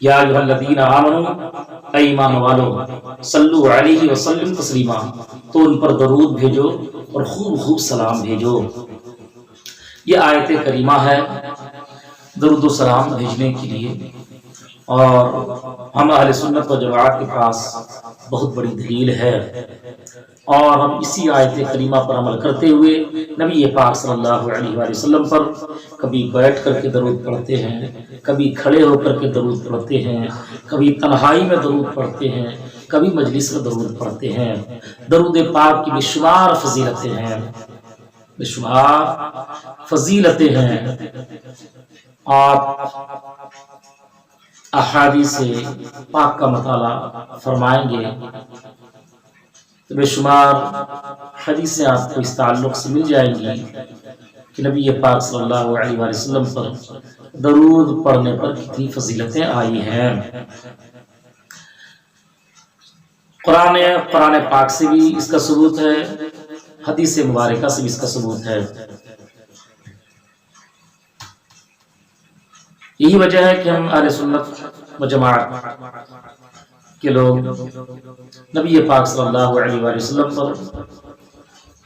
یا ایھا الذین آمنوا، اے ایمان والو، صلو علیہ وسلم تسلیما، تو ان پر درود بھیجو اور خوب خوب سلام بھیجو۔ یہ آیت کریمہ ہے درود و سلام بھیجنے کے لیے، اور ہم اہل سنت و جماعت کے پاس بہت بڑی دلیل ہے، اور ہم اسی آیت کریمہ پر عمل کرتے ہوئے نبی پاک صلی اللہ علیہ وآلہ وسلم پر کبھی بیٹھ کر کے درود پڑھتے ہیں، کبھی کھڑے ہو کر کے درود پڑھتے ہیں، کبھی تنہائی میں درود پڑھتے ہیں، کبھی مجلس میں درود پڑھتے ہیں۔ درود پاک کی بے شمار فضیلتیں ہیں، بے شمار فضیلتیں ہیں۔ آپ احادیث پاک کا مطالعہ فرمائیں گے تو بے شمار حدیثیں آپ کو اس تعلق سے مل جائیں گی کہ نبی پاک صلی اللہ علیہ وآلہ وسلم پر درود پڑھنے پر کتنی فضیلتیں آئی ہیں۔ قرآن پاک سے بھی اس کا ثبوت ہے، حدیث مبارکہ سے بھی اس کا ثبوت ہے۔ یہی وجہ ہے کہ ہم اہل سنت و جماعت کے لوگ نبی پاک صلی اللہ علیہ وآلہ وسلم پر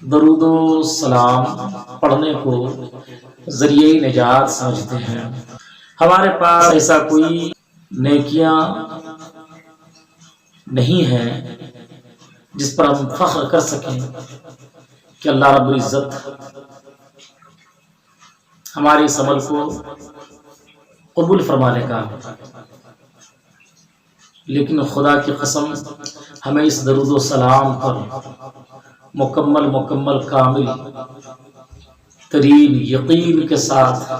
درود و سلام پڑھنے کو ذریعہ نجات سمجھتے ہیں۔ ہمارے پاس ایسا کوئی نیکیاں نہیں ہیں جس پر ہم فخر کر سکیں کہ اللہ رب العزت ہمارے اس عمل کو قبول فرمانے کا، لیکن خدا کی قسم ہمیں اس درود و سلام پر مکمل کامل ترین یقین کے ساتھ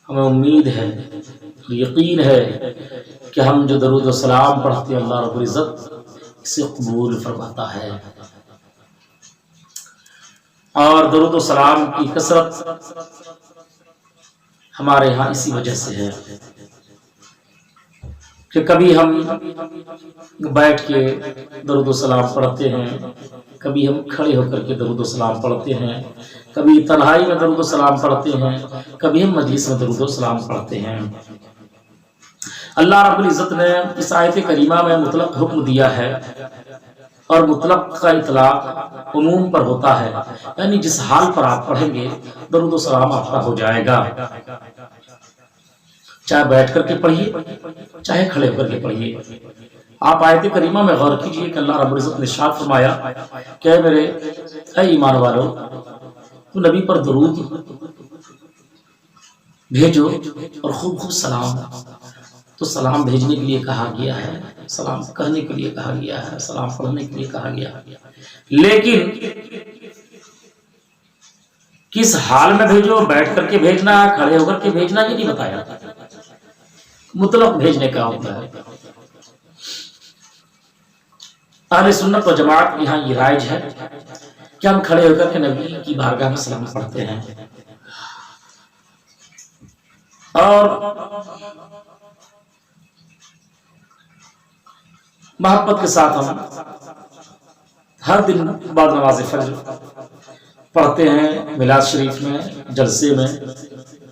ہمیں امید ہے، یقین ہے کہ ہم جو درود و سلام پڑھتے ہیں اللہ رب العزت اسے قبول فرماتا ہے۔ اور درود و سلام کی کثرت ہمارے ہاں اسی وجہ سے ہے کہ کبھی ہم بیٹھ کے درود و سلام پڑھتے ہیں، کبھی ہم کھڑے ہو کر کے درود و سلام پڑھتے ہیں، کبھی تنہائی میں درود و سلام پڑھتے ہیں، کبھی ہم مجلس میں درود و سلام پڑھتے ہیں۔ اللہ رب العزت نے اس آیت کریمہ میں مطلق حکم دیا ہے، اور مطلق کا اطلاق عموم پر ہوتا ہے، یعنی جس حال پر آپ پڑھیں گے درود و سلام آپ کا ہو جائے گا، چاہے بیٹھ کر کے پڑھیے چاہے کھڑے ہو کر کے پڑھیے۔ آپ آیت کریمہ میں غور کیجئے کہ اللہ رب العزت نے ارشاد فرمایا کہ اے ایمان والو، تو نبی پر درود بھیجو اور خوب خوب سلام، تو سلام بھیجنے کے لیے کہا گیا ہے، سلام کہنے کے لیے کہا گیا ہے، سلام پڑھنے کے لیے کہا گیا ہے، لیکن کس حال میں بھیجو، بیٹھ کر کے بھیجنا، کھڑے ہو کر کے بھیجنا، یہ نہیں بتایا، مطلق بھیجنے کا ہوتا ہے۔ اہل سنت و جماعت یہاں یہ رائج ہے کہ ہم کھڑے ہو کر کے نبی کی بارگاہ میں سلام پڑھتے ہیں، اور محبت کے ساتھ ہم ہر دن بعد نماز فجر پڑھتے ہیں، میلاد شریف میں، جلسے میں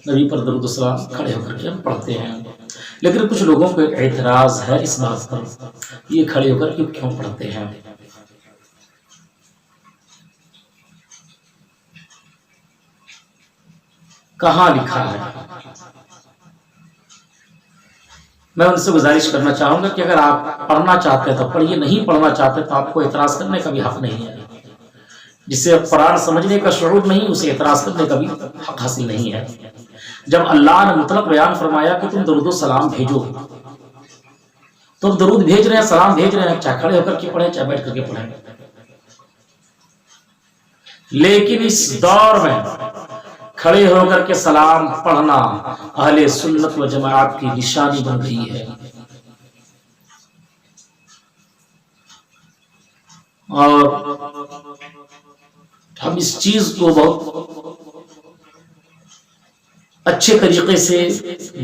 نبی پر درود و سلام کھڑے ہو کر کے ہم پڑھتے ہیں۔ لیکن کچھ لوگوں کو ایک اعتراض ہے اس بات پر، یہ کھڑے ہو کر کے کیوں پڑھتے ہیں؟ کہاں لکھا ہے؟ میں ان سے گزارش کرنا چاہوں گا کہ اگر آپ پڑھنا چاہتے ہیں تو پڑھیے، نہیں پڑھنا چاہتے تو آپ کو اعتراض کرنے کا بھی حق نہیں ہے۔ جسے قرآن سمجھنے کا شعور نہیں، اسے اعتراض کرنے کا بھی حق حاصل نہیں ہے۔ جب اللہ نے مطلق بیان فرمایا کہ تم درود و سلام بھیجو، تم درود بھیج رہے ہیں، سلام بھیج رہے ہیں، چاہے کھڑے ہو کر کے پڑھیں چاہے بیٹھ کر کے پڑھیں، لیکن اس دور میں کھڑے ہو کر کے سلام پڑھنا اہل سنت و جماعت کی نشانی بن گئی ہے، اور ہم اس چیز کو بہت اچھے طریقے سے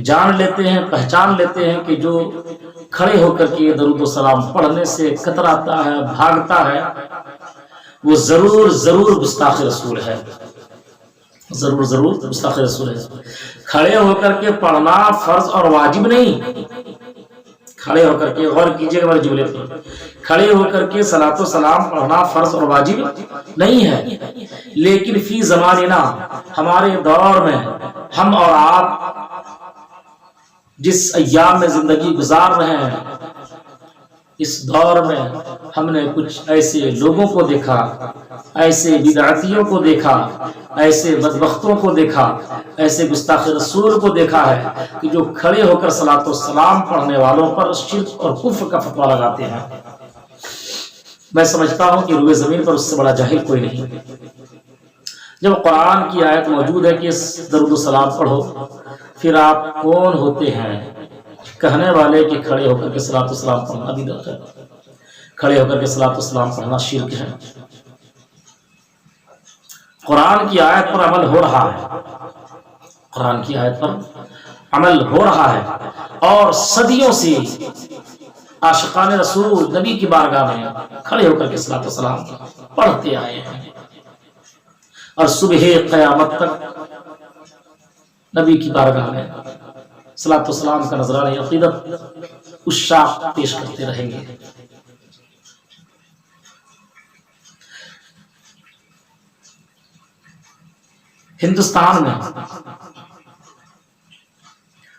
جان لیتے ہیں، پہچان لیتے ہیں کہ جو کھڑے ہو کر کے درود و سلام پڑھنے سے کتراتا ہے، بھاگتا ہے، وہ ضرور گستاخ رسول ہے، ضرور ضرور گستاخ رسول ہے۔ کھڑے ہو کر کے پڑھنا فرض اور واجب نہیں، کھڑے ہو کر کے، غور کیجئے ہمارے جملے پر، کھڑے ہو کر کے صلاۃ و سلام پڑھنا فرض اور واجب نہیں ہے، لیکن فی زماننا، ہمارے دور میں، ہم اور آپ جس ایام میں زندگی گزار رہے ہیں، اس دور میں ہم نے کچھ ایسے لوگوں کو دیکھا، ایسے بدعتیوں کو دیکھا، ایسے بدبختوں کو دیکھا، ایسے گستاخ رسول کو دیکھا ہے کہ جو کھڑے ہو کر صلاۃ و سلام پڑھنے والوں پر شرک اور کفر کا فتویٰ لگاتے ہیں۔ میں سمجھتا ہوں کہ روئے زمین پر اس سے بڑا جاہل کوئی نہیں۔ جب قرآن کی آیت موجود ہے کہ درود و سلام پڑھو، پھر آپ کون ہوتے ہیں کہنے والے کہ کھڑے ہو کر کے صلاۃ و سلام پڑھنا بدعت ہے، کھڑے ہو کر کے صلاۃ و سلام پڑھنا شرک ہے؟ قرآن کی آیت پر عمل ہو رہا ہے، قرآن کی آیت پر عمل ہو رہا ہے، اور صدیوں سے عاشقان رسول نبی کی بارگاہ میں کھڑے ہو کر کے صلاۃ و سلام پڑھتے آئے ہیں، اور صبح قیامت تک نبی کی بارگاہ میں صلاۃ و سلام کا نذرانہ عقیدت عشاق پیش کرتے رہیں گے۔ ہندوستان میں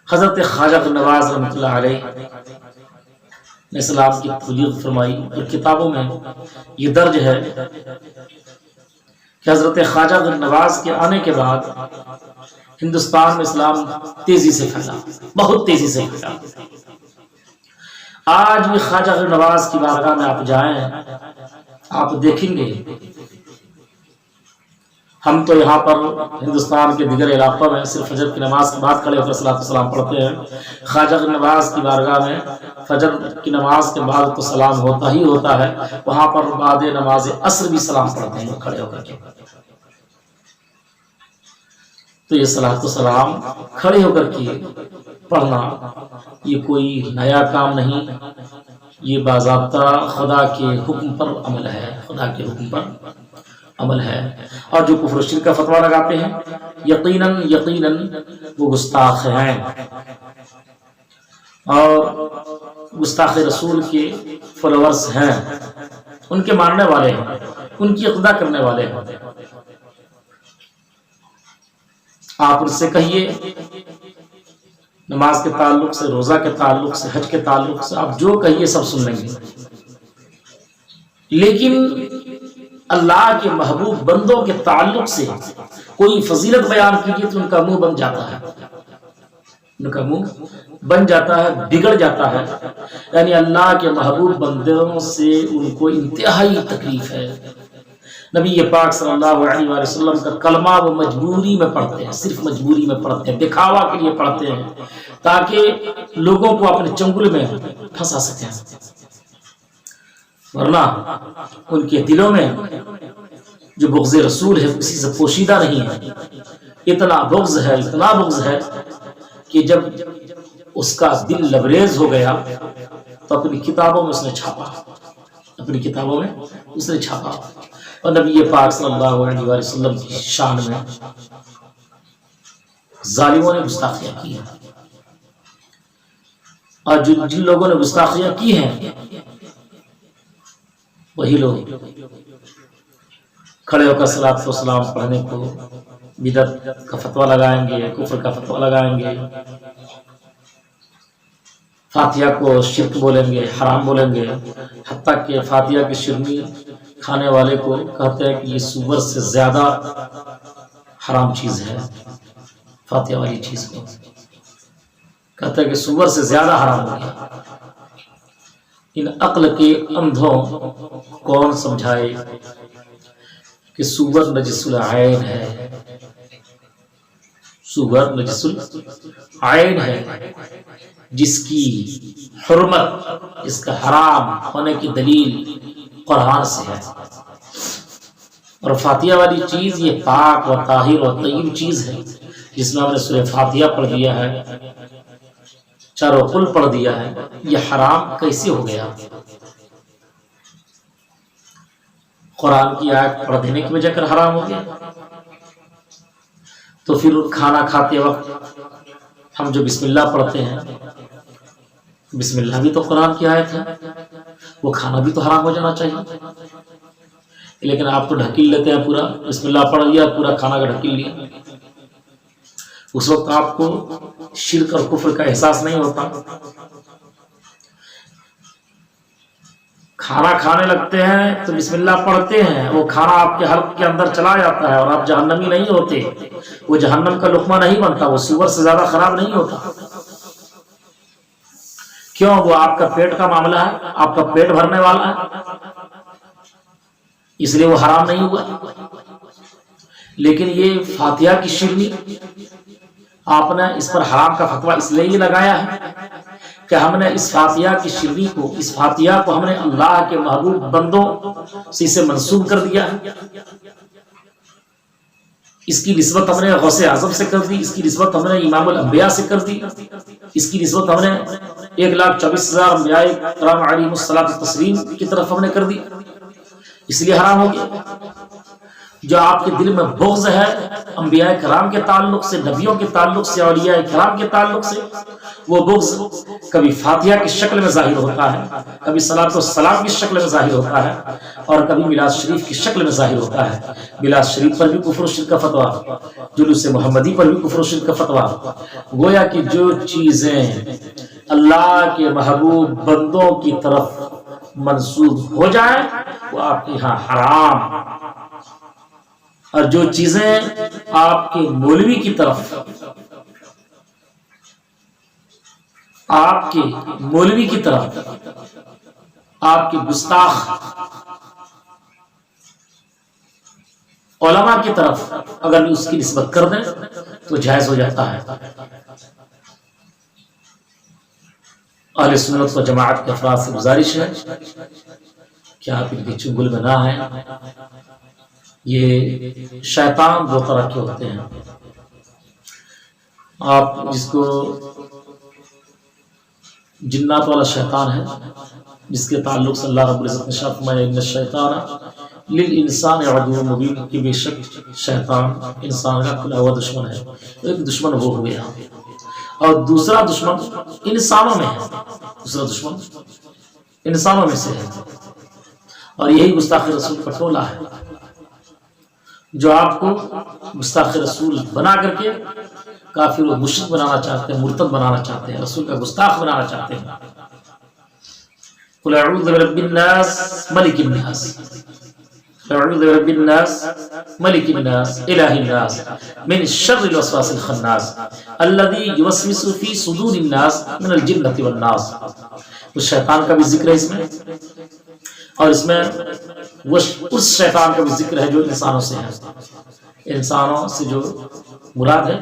حضرت خواجہ نواز رحمۃ اللہ علیہ نے اسلام کی تبلیغ فرمائی، اور کتابوں میں یہ درج ہے کہ حضرت خواجہ نواز کے آنے کے بعد ہندوستان میں اسلام تیزی سے پھیلا، بہت تیزی سے پھیلا۔ آج بھی خواجہ نواز کی بارگاہ میں آپ جائیں، آپ دیکھیں گے، ہم تو یہاں پر ہندوستان کے دیگر علاقوں میں صرف فجر کی نماز کے بعد کھڑے ہو کر صلاۃ السلام پڑھتے ہیں، خواجہ نواز کی بارگاہ میں فجر کی نماز کے بعد تو سلام ہوتا ہی ہوتا ہے، وہاں پر بعد نماز عصر بھی سلام پڑھتے ہیں کھڑے ہو کر کے۔ تو یہ صلاۃ السلام کھڑے ہو کر کے پڑھنا یہ کوئی نیا کام نہیں، یہ باضابطہ خدا کے حکم پر عمل ہے، خدا کے حکم پر عمل ہے۔ اور جو کفر و شرک کا فتویٰ لگاتے ہیں، یقیناً وہ گستاخ ہیں، اور گستاخ رسول کے فالوورز ہیں، ان کے ماننے والے ہیں، ان کی اقتداء کرنے والے ہیں۔ آپ ان سے کہیے، نماز کے تعلق سے، روزہ کے تعلق سے، حج کے تعلق سے، آپ جو کہیے سب سن لیں گے، لیکن اللہ کے محبوب بندوں کے تعلق سے کوئی فضیلت بیان کیجیے تو ان کا منہ بن جاتا ہے، ان کا منہ بن جاتا ہے، بگڑ جاتا ہے۔ یعنی اللہ کے محبوب بندوں سے ان کو انتہائی تکلیف ہے۔ نبی پاک صلی اللہ علیہ وآلہ وسلم کا کلمہ وہ مجبوری میں پڑھتے ہیں، صرف مجبوری میں پڑھتے ہیں، دکھاوا کے لیے پڑھتے ہیں تاکہ لوگوں کو اپنے چنگل میں پھنسا سکیں، ورنہ ان کے دلوں میں جو بغض رسول ہے کسی سے پوشیدہ نہیں ہے۔ اتنا بغض ہے، اتنا بغض ہے کہ جب اس کا دل لبریز ہو گیا تو اپنی کتابوں میں اس نے چھاپا، اپنی کتابوں میں اس نے چھاپا، اور نبی پاک صلی اللہ علیہ وآلہ وسلم کی شان میں ظالموں نے گستاخیاں کی ہیں، اور جن لوگوں نے گستاخیاں کی ہیں وہی لوگ کھڑے ہو کر صلاۃ و سلام پڑھنے کو بدعت کا فتویٰ لگائیں گے، کفر کا فتویٰ لگائیں گے، فاتحہ کو شرک بولیں گے، حرام بولیں گے، حتیٰ کہ فاتحہ کی شرنی کھانے والے کو کہتے ہیں کہ یہ سور سے زیادہ حرام چیز ہے، فاتحہ والی چیز کو کہتے ہیں کہ سور سے زیادہ حرام ہو گیا۔ ان عقل کے اندھوں کون سمجھائے کہ سور نجس العین ہے، سور نجس العین ہے، جس کی حرمت، اس کا حرام ہونے کی دلیل قرآن سے ہے۔ اور فاتحہ والی چیز یہ پاک و طاہر و طیب چیز ہے، جس میں ہم نے سورہ فاتحہ پڑھ دیا ہے، چاروں قل پڑھ دیا ہے، یہ حرام کیسے ہو گیا؟ قرآن کی آیت پڑھ دینے کی وجہ کر حرام ہو گیا؟ تو پھر کھانا کھاتے وقت ہم جو بسم اللہ پڑھتے ہیں، بسم اللہ بھی تو قرآن کی آیت ہے، وہ کھانا بھی تو حرام ہو جانا چاہیے، لیکن آپ تو ڈھکیل لیتے ہیں، پورا بسم اللہ پڑھ لیا، پورا کھانا کا ڈھکیل لیا۔ اس وقت آپ کو شرک اور کفر کا احساس نہیں ہوتا۔ کھانا کھانے لگتے ہیں تو بسم اللہ پڑھتے ہیں، وہ کھانا آپ کے حلق کے اندر چلا جاتا ہے اور آپ جہنمی نہیں ہوتے، وہ جہنم کا لقمہ نہیں بنتا، وہ سور سے زیادہ خراب نہیں ہوتا۔ کیوں؟ وہ آپ کا پیٹ کا معاملہ ہے، آپ کا پیٹ بھرنے والا ہے، اس لیے وہ حرام نہیں ہوا۔ لیکن یہ فاتحہ کی شیرنی، آپ نے اس پر حرام کا فتویٰ اس لیے لگایا ہے کہ ہم نے اس فاتحہ کی شیرنی کو، اس فاتحہ کو ہم نے اللہ کے محبوب بندوں سے اسے منسوب کر دیا ہے، اس کی نسبت ہم نے غوث اعظم سے کر دی، اس کی نسبت ہم نے امام الانبیاء سے کر دی، اس کی نسبت ہم نے 1,24,000 انبیاء کرام علیہم الصلوۃ والتسلیم کی طرف ہم نے کر دی، اس لیے حرام ہو گیا۔ جو آپ کے دل میں بغض ہے انبیاء کرام کے تعلق سے، نبیوں کے تعلق سے، اولیاء کرام کے تعلق سے، وہ بغض کبھی فاتحہ کی شکل میں ظاہر ہوتا ہے، کبھی صلاۃ والسلام کی شکل میں ظاہر ہوتا ہے، اور کبھی میلاد شریف کی شکل میں ظاہر ہوتا ہے۔ میلاد شریف پر بھی کفر و شرک کا فتویٰ، جلوس محمدی پر بھی کفر و شرک کا فتویٰ۔ گویا کہ جو چیزیں اللہ کے محبوب بندوں کی طرف منسوب ہو جائیں وہ آپ کے ہاں حرام، اور جو چیزیں آپ کے مولوی کی طرف، آپ کے مولوی کی طرف، آپ کے گستاخ علماء کی طرف اگر اس کی نسبت کر دیں تو جائز ہو جاتا ہے۔ اہل سنت و جماعت کے افراد سے گزارش ہے کہ آپ ان کے چنگل میں نہ آئیں۔ یہ شیطان دو طرح کے ہوتے ہیں، آپ جس کو جنات والا شیطان ہے، جس کے تعلق سے اللہ رب العزت نے ارشاد فرمایا ان الشیطان للانسان عدو مبین، کہ بے شک شیطان انسان کا کھلا ہوا دشمن ہے۔ ایک دشمن وہ ہو گیا، اور دوسرا دشمن انسانوں میں ہے، دوسرا دشمن انسانوں میں سے ہے، اور یہی گستاخ رسول کا ٹولہ ہے جو آپ کو گستاخ رسول بنا کر کے کافر و مشرک بنانا چاہتے ہیں، مرتد بنانا چاہتے ہیں، رسول کا گستاخ بنانا چاہتے ہیں۔ قل اعوذ برب الناس ملک الناس، اعوذ برب الناس ملک الناس الہ الناس من شر الوسواس الخناس الذی یوسوس فی صدور الناس من الجنۃ والناس۔ اس شیطان کا بھی ذکر ہے اس میں، اور اس میں اس شیطان کا بھی ذکر ہے جو انسانوں سے ہے۔ انسانوں سے جو مراد ہے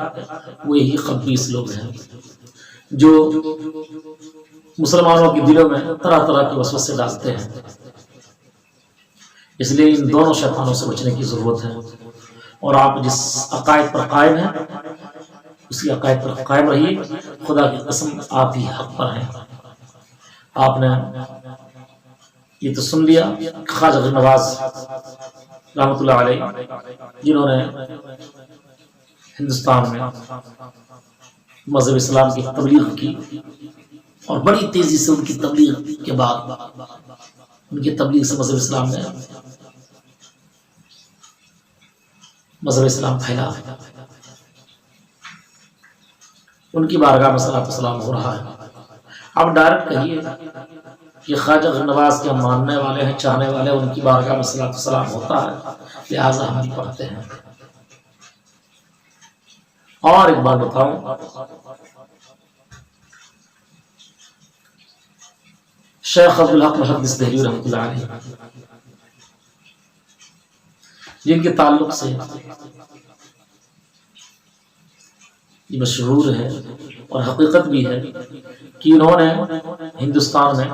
وہ یہی خبیث لوگ ہیں جو مسلمانوں کے دلوں میں طرح طرح کے وسوسے ڈالتے ہیں۔ اس لیے ان دونوں شیطانوں سے بچنے کی ضرورت ہے، اور آپ جس عقائد پر قائم ہیں اسی عقائد پر قائم رہیے۔ خدا کی قسم آپ ہی حق پر ہیں۔ آپ نے یہ تو سن لیا خواجہ غریب نواز رحمۃ اللہ علیہ، جنہوں نے ہندوستان میں مذہب اسلام کی تبلیغ کی، اور بڑی تیزی سے ان کی تبلیغ کے بعد، ان کی تبلیغ سے مذہب اسلام میں مذہب اسلام پھیلا، ان کی بارگاہ میں صلاۃ والسلام ہو رہا ہے۔ آپ ڈائریکٹ کہیے کہ خواجہ غریب نواز کے ماننے والے ہیں، چاہنے والے، ان کی بارگاہ میں صلاۃ والسلام ہوتا ہے، لہٰذا ہم پڑھتے ہیں۔ اور ایک بات بتاؤں، شیخ عبدالحق محدث دہلوی رحمۃ اللہ علیہ، جن کے تعلق سے یہ مشہور ہے اور حقیقت بھی ہے کہ انہوں نے ہندوستان میں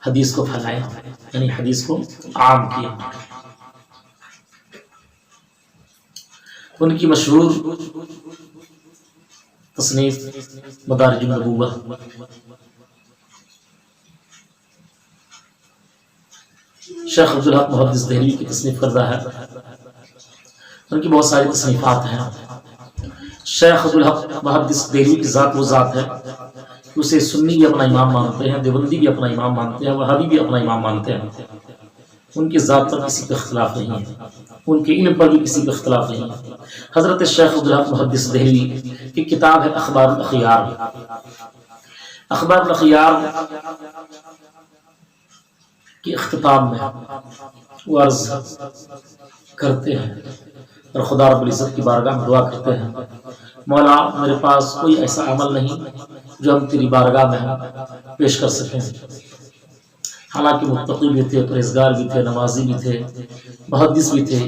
حدیث کو پھیلایا، یعنی حدیث کو عام کیا۔ ان کی مشہور تصنیف مدارج النبوہ، شیخ عبدالحق محدث دہلوی کی تصنیف کردہ ہے۔ ان کی بہت ساری تصنیفات ہیں، شیخ عبدالحق محدث دہلوی کی ذات وہ ذات ہے کہ اسے سنی بھی اپنا امام مانتے ہیں، دیوبندی بھی اپنا امام مانتے ہیں، وہابی بھی اپنا امام مانتے ہیں. ان کی ذات پر کسی کا اختلاف نہیں ہے، ان کے علم پر بھی کسی کا اختلاف نہیں ہے. حضرت شیخ عبدالحق محدث دہلوی کی کتاب ہے اخبار الاخیار. اخبار الاخیار کے اختتام میں وہ عرض کرتے ہیں اور خدا رب العزت کی بارگاہ میں دعا کرتے ہیں، مولا میرے پاس کوئی ایسا عمل نہیں جو ہم تیری بارگاہ میں پیش کر سکیں. حالانکہ متقی بھی تھے، پرہیزگار بھی تھے، نمازی بھی تھے، محدث بھی تھے،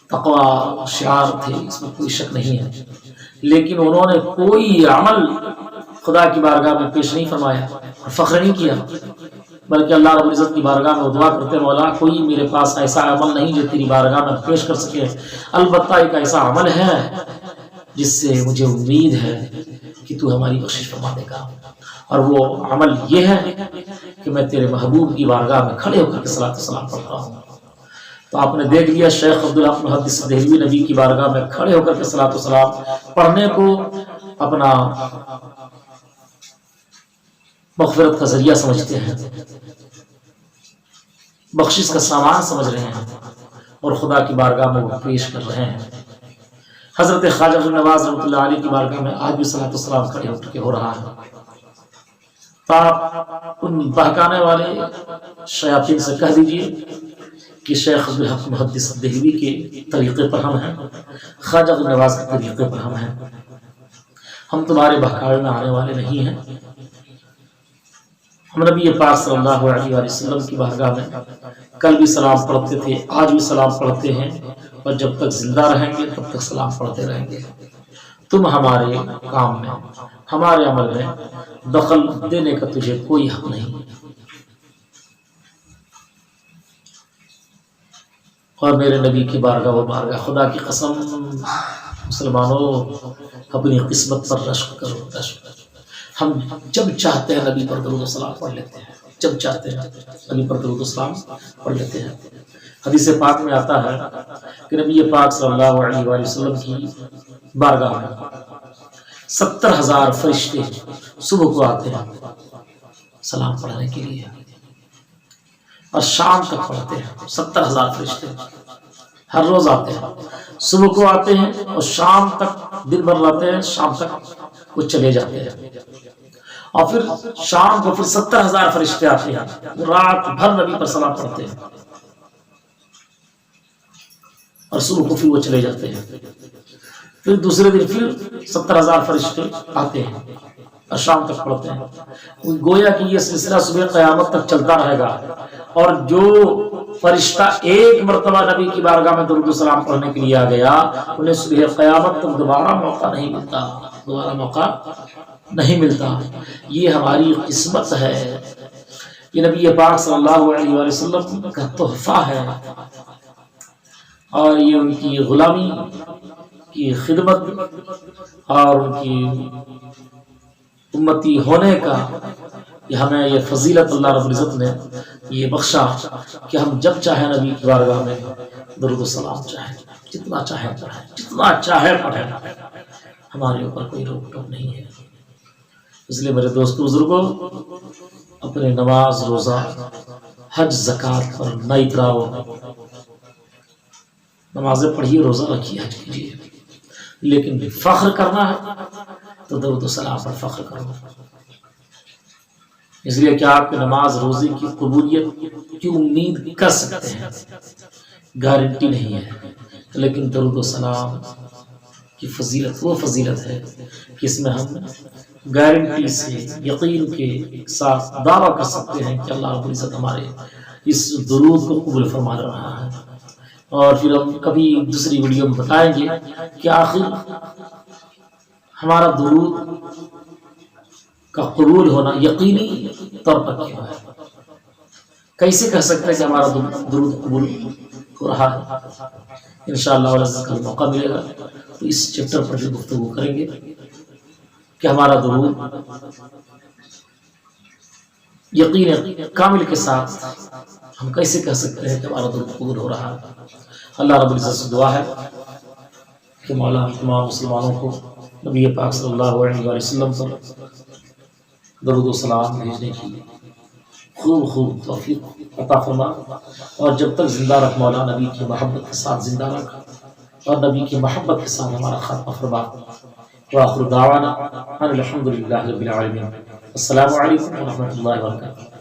تقوی شعار تھے، اس میں کوئی شک نہیں ہے، لیکن انہوں نے کوئی عمل خدا کی بارگاہ میں پیش نہیں فرمایا اور فخر نہیں کیا، بلکہ اللہ رب العزت کی بارگاہ میں دعا کرتے مولا کوئی میرے پاس ایسا عمل نہیں جو تیری بارگاہ میں پیش کر سکے، البتہ ایک ایسا عمل ہے جس سے مجھے امید ہے کہ تو ہماری بخشش فرما دے گا، اور وہ عمل یہ ہے کہ میں تیرے محبوب کی بارگاہ میں کھڑے ہو کر کے صلاۃ و سلام پڑھتا ہوں. تو آپ نے دیکھ لیا شیخ عبدالحق محدث دہلوی نبی کی بارگاہ میں کھڑے ہو کر کے صلاۃ و سلام پڑھنے کو اپنا مغفرت کا ذریعہ سمجھتے ہیں، بخشش کا سامان سمجھ رہے ہیں، اور خدا کی بارگاہ میں وہ پیش کر رہے ہیں. حضرت خواجہ نواز رحمۃ اللہ علیہ کی بارگاہ میں آج بھی صلاۃ و سلام کھڑے ہو کے ہو رہا ہے. تو آپ ان بہکانے والے شیاطین سے کہہ دیجئے کہ شیخ عبدالحق محدث دہلوی کے طریقے پر ہم ہیں، خواجہ نواز کے طریقے پر ہم ہیں، ہم تمہارے بہکاوے میں آنے والے نہیں ہیں. ہم نبی پاک صلی اللہ علیہ وآلہ وسلم کی بارگاہ میں کل بھی سلام پڑھتے تھے، آج بھی سلام پڑھتے ہیں، اور جب تک زندہ رہیں گے تب تک سلام پڑھتے رہیں گے. تم ہمارے کام میں، ہمارے عمل میں دخل دینے کا تجھے کوئی حق نہیں. اور میرے نبی کی بارگاہ و بارگاہ، خدا کی قسم مسلمانوں اپنی قسمت پر رشک کرو، رشک. ہم جب چاہتے ہیں نبی پر درود و سلام پڑھ لیتے ہیں، جب چاہتے ہیں نبی پر درود و سلام پڑھ لیتے ہیں. حدیث پاک میں آتا ہے کہ نبی پاک صلی اللہ علیہ وآلہ وسلم کی بارگاہ میں 70,000 فرشتے صبح کو آتے ہیں سلام پڑھنے کے لیے، اور شام تک پڑھتے ہیں. 70,000 فرشتے ہر روز آتے ہیں، صبح کو آتے ہیں اور شام تک دن بھر رہتے ہیں، شام تک وہ چلے جاتے ہیں. اور پھر شام کو پھر 70,000 فرشتے آتے ہیں، رات بھر نبی پر سلام پڑھتے ہیں، اور صبح کو پھر وہ چلے جاتے ہیں. پھر دوسرے دن پھر 70,000 فرشتے آتے ہیں اور شام تک پڑھتے ہیں. گویا کہ یہ سلسلہ صبح قیامت تک چلتا رہے گا، اور جو فرشتہ ایک مرتبہ نبی کی بارگاہ میں درود و سلام پڑھنے کے لیے آ گیا، انہیں صبح قیامت تک دوبارہ موقع نہیں ملتا، دوبارہ موقع نہیں ملتا. یہ ہماری قسمت ہے، یہ نبی پاک صلی اللہ علیہ وآلہ وسلم کا تحفہ ہے، اور یہ ان کی غلامی کی خدمت اور ان کی امتی ہونے کا یہ ہمیں یہ فضیلت اللہ رب العزت نے یہ بخشا کہ ہم جب چاہیں نبی کی بارگاہ میں درود و سلام چاہیں، جتنا چاہیں پڑھیں، جتنا چاہیں پڑھیں، ہمارے اوپر کوئی روک ٹوک نہیں ہے. اس لیے میرے دوست بزرگوں، اپنے نماز، روزہ، حج، زکوٰۃ پر نہ اتراؤ. نمازیں پڑھیے، روزہ رکھیے، حج کیجیے، لیکن فخر کرنا ہے تو درود و سلام پر فخر کرو. اس لیے کہ آپ کی نماز روزے کی قبولیت کی امید کر سکتے ہیں، گارنٹی نہیں ہے، لیکن درود و سلام کی فضیلت وہ فضیلت ہے کہ اس میں ہم گارنٹی سے، یقین کے ساتھ دعویٰ کر سکتے ہیں کہ اللہ رب العزت ہمارے اس درود کو قبول فرما رہا ہے. اور پھر ہم کبھی دوسری ویڈیو میں بتائیں گے کہ آخر ہمارا درود کا قبول ہونا یقینی طور پر کیوں ہے، کیسے کہہ سکتے ہیں کہ ہمارا درود قبول ہو رہا ہے. انشاءاللہ والعزت کل موقع ملے گا تو اس چیپٹر پر بھی گفتگو کریں گے کہ ہمارا درود یقین کامل کے ساتھ ہم کیسے کہہ سکتے ہیں کہ ہمارا درود قبول ہو رہا ہے. اللہ رب العزت سے دعا ہے کہ مولا ہم تمام مسلمانوں کو نبی پاک صلی اللہ علیہ وسلم پر درود و سلام بھیجنے کی خوب خوب توفیق عطا فرما، اور جب تک زندہ رکھ مولا نبی کی محبت کے ساتھ زندہ رکھ، اور نبی کی محبت کے ساتھ ہمارا خاتمہ فرما۔ وآخر دعوانا ان الحمد للہ رب العالمین۔ السلام علیکم ورحمۃ اللہ وبرکاتہ۔